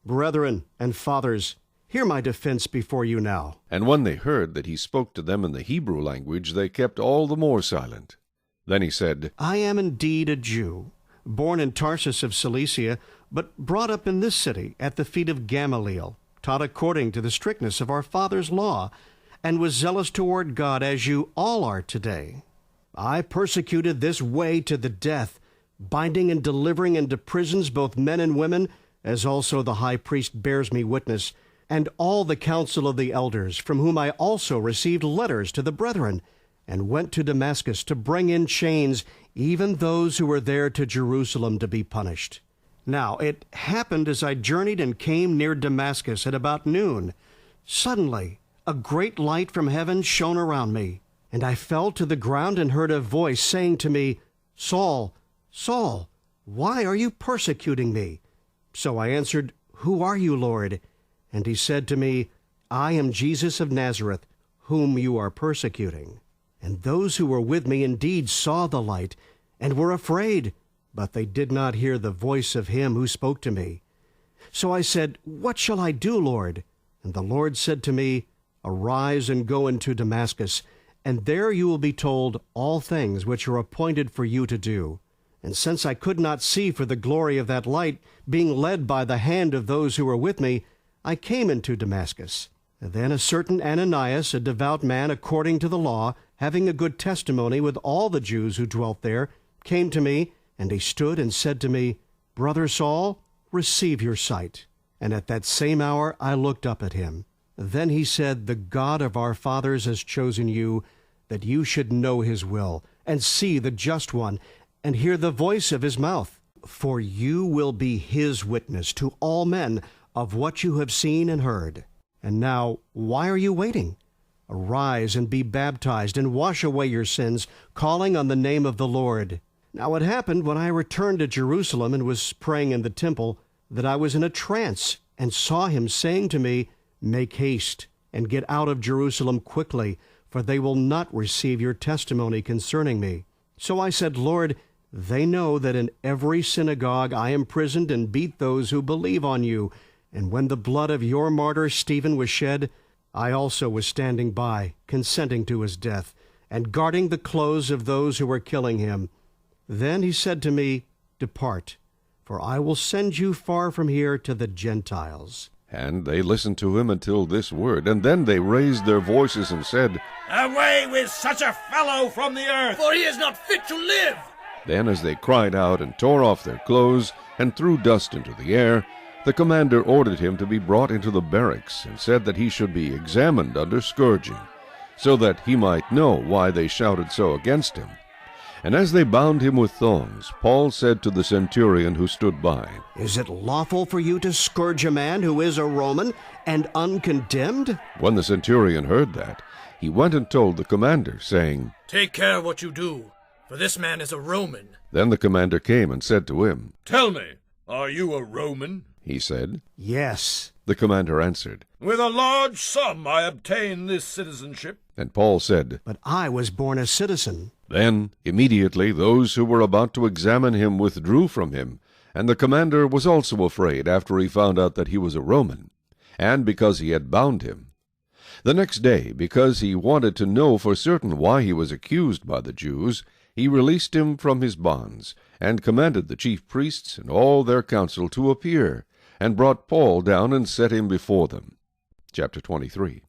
Brethren and fathers, hear my defense before you now. And when they heard that he spoke to them in the Hebrew language, they kept all the more silent. Then he said, I am indeed a Jew, born in Tarsus of Cilicia, but brought up in this city at the feet of Gamaliel, taught according to the strictness of our father's law, and was zealous toward God as you all are today. I persecuted this way to the death, binding and delivering into prisons both men and women, as also the high priest bears me witness, and all the council of the elders, from whom I also received letters to the brethren, and went to Damascus to bring in chains even those who were there to Jerusalem to be punished. Now it happened as I journeyed and came near Damascus at about noon. Suddenly a great light from heaven shone around me, and I fell to the ground and heard a voice saying to me, Saul, Saul, why are you persecuting me? So I answered, Who are you, Lord? And he said to me, I am Jesus of Nazareth, whom you are persecuting. And those who were with me indeed saw the light, and were afraid, but they did not hear the voice of him who spoke to me. So I said, What shall I do, Lord? And the Lord said to me, Arise and go into Damascus, and there you will be told all things which are appointed for you to do. And since I could not see for the glory of that light, being led by the hand of those who were with me, I came into Damascus. And then a certain Ananias, a devout man according to the law, having a good testimony with all the Jews who dwelt there, came to me, and he stood and said to me, Brother Saul, receive your sight. And at that same hour I looked up at him. Then he said, The God of our fathers has chosen you, that you should know his will, and see the just one, and hear the voice of his mouth. For you will be his witness to all men of what you have seen and heard. And now, why are you waiting? Arise and be baptized, and wash away your sins, calling on the name of the Lord. Now it happened, when I returned to Jerusalem and was praying in the temple, that I was in a trance, and saw him saying to me, Make haste, and get out of Jerusalem quickly, for they will not receive your testimony concerning me. So I said, Lord, they know that in every synagogue I imprisoned and beat those who believe on you. And when the blood of your martyr Stephen was shed, I also was standing by, consenting to his death, and guarding the clothes of those who were killing him. Then he said to me, Depart, for I will send you far from here to the Gentiles. And they listened to him until this word, and then they raised their voices and said, Away with such a fellow from the earth, for he is not fit to live. Then as they cried out and tore off their clothes and threw dust into the air, the commander ordered him to be brought into the barracks, and said that he should be examined under scourging, so that he might know why they shouted so against him. And as they bound him with thongs, Paul said to the centurion who stood by, Is it lawful for you to scourge a man who is a Roman and uncondemned? When the centurion heard that, he went and told the commander, saying, Take care what you do, for this man is a Roman. Then the commander came and said to him, Tell me, are you a Roman? He said, Yes. The commander answered, With a large sum I obtained this citizenship. And Paul said, But I was born a citizen. Then immediately those who were about to examine him withdrew from him, and the commander was also afraid after he found out that he was a Roman, and because he had bound him. The next day, because he wanted to know for certain why he was accused by the Jews, he released him from his bonds, and commanded the chief priests and all their council to appear, and brought Paul down and set him before them. Chapter 23.